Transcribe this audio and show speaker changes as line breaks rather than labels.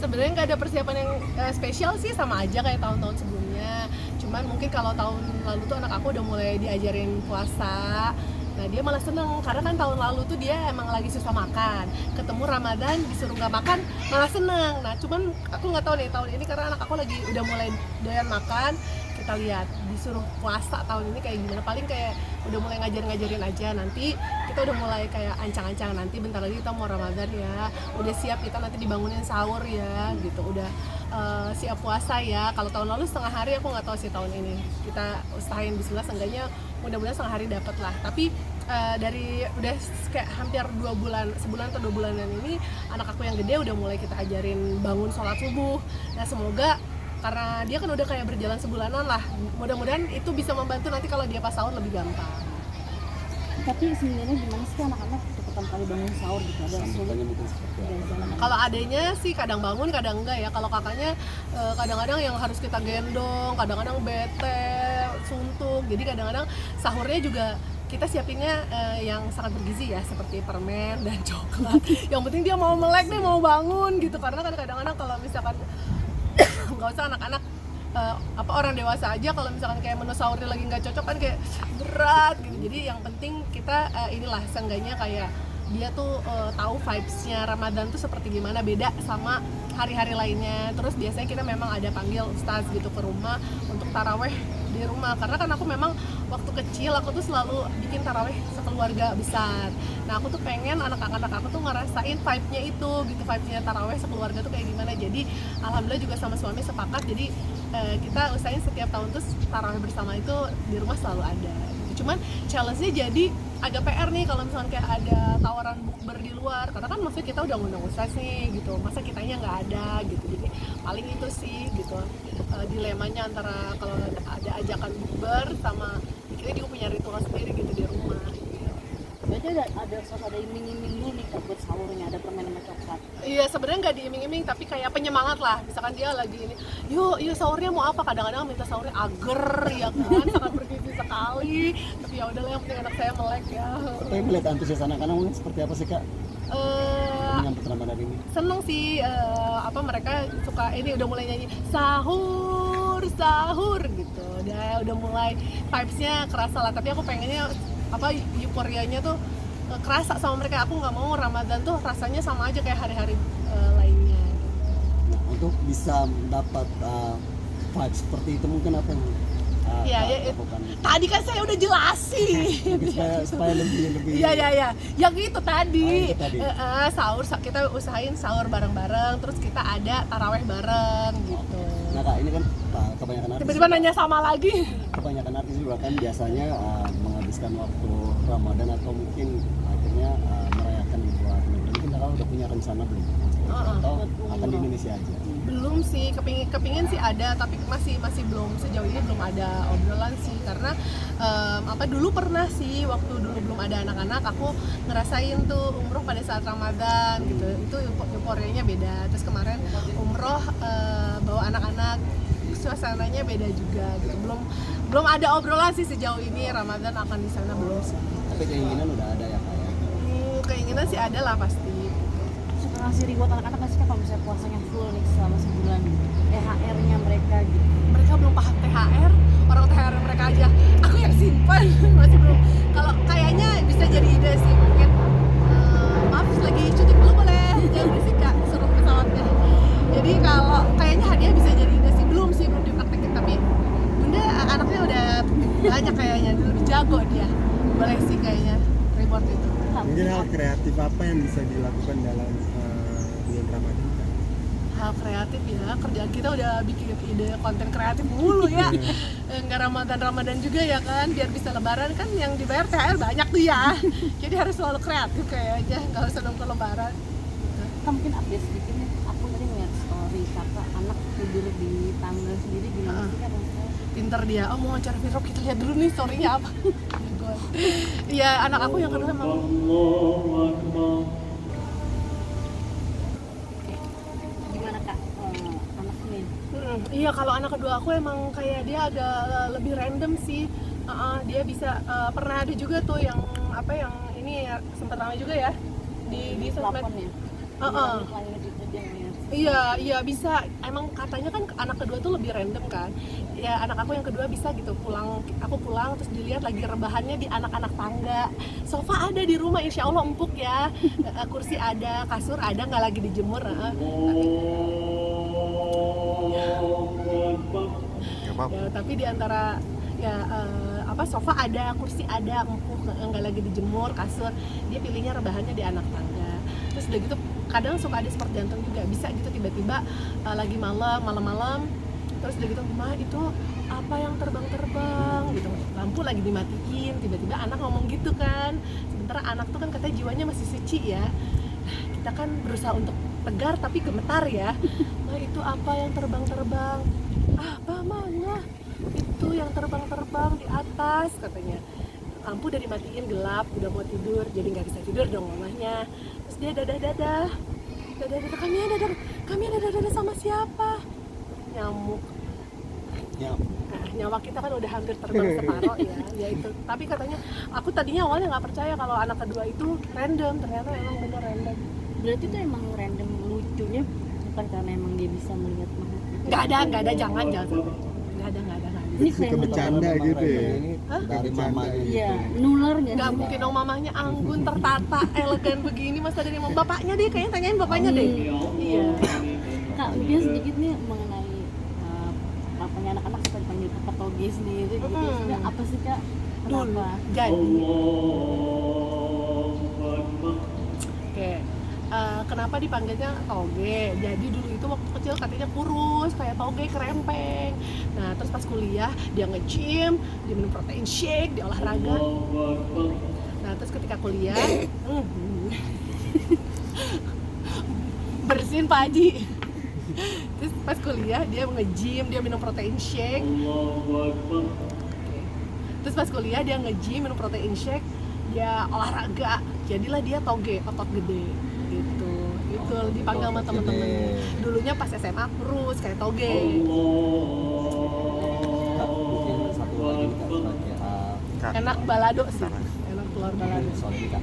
Sebenarnya nggak ada persiapan yang spesial sih, sama aja kayak tahun-tahun sebelumnya. Cuman mungkin kalau tahun lalu tuh anak aku udah mulai diajarin puasa. Nah dia malah seneng, karena kan tahun lalu tuh dia emang lagi susah makan. Ketemu Ramadan disuruh nggak makan, malah seneng. Nah cuman aku nggak tahu nih tahun ini, karena anak aku lagi udah mulai doyan makan. Kita lihat disuruh puasa tahun ini kayak gimana. Paling kayak udah mulai ngajarin aja. Nanti kita udah mulai kayak ancang-ancang, nanti bentar lagi kita mau Ramadan ya, udah siap kita nanti dibangunin sahur ya gitu, udah siap puasa ya. Kalau tahun lalu setengah hari aku nggak tahu sih, tahun ini kita usahain bismillah, seenggaknya mudah-mudahan setengah hari dapat lah. Tapi dari udah kayak hampir 2 bulan, sebulan atau 2 bulanan ini, anak aku yang gede udah mulai kita ajarin bangun sholat subuh. Nah semoga, karena dia kan udah kayak berjalan sebulanan lah, mudah-mudahan itu bisa membantu nanti kalau dia pas sahur lebih gampang.
Tapi sebenarnya gimana sih anak-anak cepetan kali bangun sahur gitu? Ada
Sambutannya mungkin seperti apa?
Kalau adanya sih kadang bangun, kadang enggak ya. Kalau kakaknya kadang-kadang yang harus kita gendong, kadang-kadang bete, suntuk. Jadi kadang-kadang sahurnya juga kita siapinnya yang sangat bergizi ya, seperti permen dan coklat. Yang penting dia mau melek deh, mau bangun gitu. Karena kan kadang-kadang kalau misalkan nggak usah anak-anak, orang dewasa aja kalau misalkan kayak menu sahurnya lagi nggak cocok kan kayak berat gitu. Jadi yang penting kita inilah seenggaknya kayak dia tuh tahu vibes-nya Ramadan tuh seperti gimana, beda sama hari-hari lainnya. Terus biasanya kita memang ada panggil ustaz gitu ke rumah untuk taraweh di rumah, karena kan aku memang waktu kecil aku tuh selalu bikin taraweh sekeluarga besar. Nah aku tuh pengen anak-anak aku tuh ngerasain vibe-nya itu gitu, vibe-nya taraweh sekeluarga tuh kayak gimana. Jadi alhamdulillah juga sama suami sepakat, jadi kita usahain setiap tahun tuh taraweh bersama itu di rumah selalu ada gitu. Cuman challenge-nya jadi agak PR nih kalau misalnya kayak ada tawaran bukber di luar, karena kan maksudnya kita udah ngundang ustaz nih gitu, masa kitanya nggak ada gitu. Jadi paling itu sih gitu, dilemanya antara kalau ada ajakan bukber sama kita juga punya ritual sendiri gitu di rumah gitu.
Berarti ada iming-iming dulu nih Kak, buat sahurnya, ada permen sama coklat.
Iya sebenarnya nggak diiming-iming, tapi kayak penyemangat lah. Misalkan dia lagi ini, yuk sahurnya mau apa, kadang-kadang minta sahurnya agar ya kan, sangat bergizi sekali. Tapi ya udahlah, yang penting anak saya melek ya.
Tapi melihat antusias anak-anak mungkin seperti apa sih Kak menyambut Ramadan ini?
Seneng sih, mereka suka ini udah mulai nyanyi sahur sahur gitu. Udah mulai vibes-nya kerasa lah. Tapi aku pengennya euforianya tuh kerasa sama mereka. Aku nggak mau Ramadan tuh rasanya sama aja kayak hari-hari lainnya.
Nah, untuk bisa mendapat vibes seperti itu mungkin apa yang lakukan?
Tadi kan saya udah jelasin.
supaya lebih
Iya. Yang itu tadi,
itu tadi.
Sahur kita usahain sahur bareng-bareng, terus kita ada taraweh bareng gitu.
Nah Kak, ini kan kebanyakan artis
Tiba-tiba nanya sama lagi.
kebanyakan artis juga kan biasanya menghabiskan waktu Ramadan atau mungkin akhirnya merayakan di luar negeri. Mungkin Kakak udah punya rencana belum? Atau akan di Indonesia aja?
Belum sih, kepingin sih ada, tapi masih belum, sejauh ini belum ada obrolan sih. Karena dulu pernah sih, waktu dulu belum ada anak-anak, aku ngerasain tuh umroh pada saat Ramadan gitu. Itu euforianya beda. Terus kemarin umroh bawa anak-anak, suasananya beda juga gitu. Belum ada obrolan sih sejauh ini Ramadan akan di sana, belum sih.
Tapi keinginan udah ada ya Kak ya?
Keinginan sih ada lah pasti.
Suka ngasih reward anak-anak nggak sih Kak kalau misalnya puasanya full nih selama sebulan gitu? THR-nya mereka gitu.
Mereka belum paham THR, orang THR mereka aja aku yang simpan. Masih belum. Kalau kayaknya bisa jadi ide sih, mungkin maaf lagi cuti dulu, boleh jangan berisik Kak, suruh pesawatnya. Jadi kalau kayaknya hadiah bisa jadi ide sih, belum dipraktekin. Tapi bunda anaknya udah banyak kayaknya, lebih jago dia. Boleh sih kayaknya reward itu.
Mungkin hal kreatif apa yang bisa dilakukan dalam bulan Ramadan?
Hal kreatif ya, kerjaan kita udah bikin ide konten kreatif mulu ya. Nggak Ramadan juga ya kan, biar bisa lebaran kan yang dibayar THR banyak tuh ya. Jadi harus selalu kreatif kayaknya, nggak usah nunggu lebaran.
Kak mungkin update sedikit nih, aku tadi ngeliat story kakak anak tidur di tangga sendiri, gimana sih Kak rasanya?
Pinter dia, mau wawancara Viro, kita lihat dulu nih story-nya apa. Iya, anak aku yang kedua emang
Gimana Kak anak nih?
iya, kalau anak kedua aku emang kayak dia agak lebih random sih. Dia bisa pernah ada juga tuh yang ini ya, sempat ramai juga ya di sosmed.
Pelapon ya? Climate itu dia ngeliat
Iya bisa. Emang katanya kan anak kedua tuh lebih random kan. Ya anak aku yang kedua bisa gitu aku pulang terus dilihat lagi rebahannya di anak-anak tangga. Sofa ada di rumah, insya Allah empuk ya. Kursi ada, kasur ada, nggak lagi dijemur.
Nggak apa-apa.
Ya, tapi di antara ya sofa ada, kursi ada, empuk, nggak lagi dijemur, kasur. Dia pilihnya rebahannya di anak tangga. Terus udah gitu kadang suka ada sport jantung juga, bisa gitu tiba-tiba lagi malam-malam terus udah gitu, "Ma, itu apa yang terbang-terbang?" gitu, lampu lagi dimatiin, tiba-tiba anak ngomong gitu kan. Sementara anak tuh kan katanya jiwanya masih suci ya. Nah, kita kan berusaha untuk tegar tapi gemetar ya. "Ma, itu apa yang terbang-terbang?" "Apa, Ma? Nah, itu yang terbang-terbang di atas," katanya. Lampu udah dimatiin, gelap, udah mau tidur, jadi nggak bisa tidur dong mamahnya. Terus dia dadah-dadah, kami dadah-dadah sama siapa? Nyamuk.
Ya,
Nah, nyawa kita kan udah hampir terbang separoh ya itu. Tapi katanya, aku tadinya awalnya nggak percaya kalau anak kedua itu random, ternyata emang bener random.
Berarti itu emang random lucunya bukan karena emang dia bisa melihat makhluk itu.
Nggak ada, jangan sampai. Nggak ada.
Ini
Suka
kayak
bercanda
memang
gitu ya.
random ini
Hah?
dari mamanya
Iya,
gitu.
nular nggak
Nggak
sih?
mungkin dong mamahnya anggun, tertata, elegan begini, masa dari bapaknya deh, kayaknya tanyain bapaknya deh. Iya.
Kak, dia sedikit nih mengenai papanya anak-anak suka dipanggil Papa Toge sendiri gitu. Sebenarnya apa sih Kak?
Dulu.
Kenapa?
Jadi. Oke. Kenapa dipanggilnya toge? Jadi dulu itu waktu kecil katanya kurus kayak toge kerempeng. Nah terus pas kuliah dia nge-gym, dia minum protein shake, dia olahraga. Nah terus ketika kuliah bersihin Pak Haji. Terus pas kuliah dia nge-gym, dia minum protein shake. Terus pas kuliah dia nge-gym, minum protein shake, dia olahraga, jadilah dia toge, otot gede gitu. Itu dipanggil sama temen-temen. Dulunya pas SMA kurus kayak toge.
Kak, mungkin satu lagi nih, Kak, sebagai
Kak.
Enak balado sih,
Bentar.
enak telur balado.
soal ini, Kak.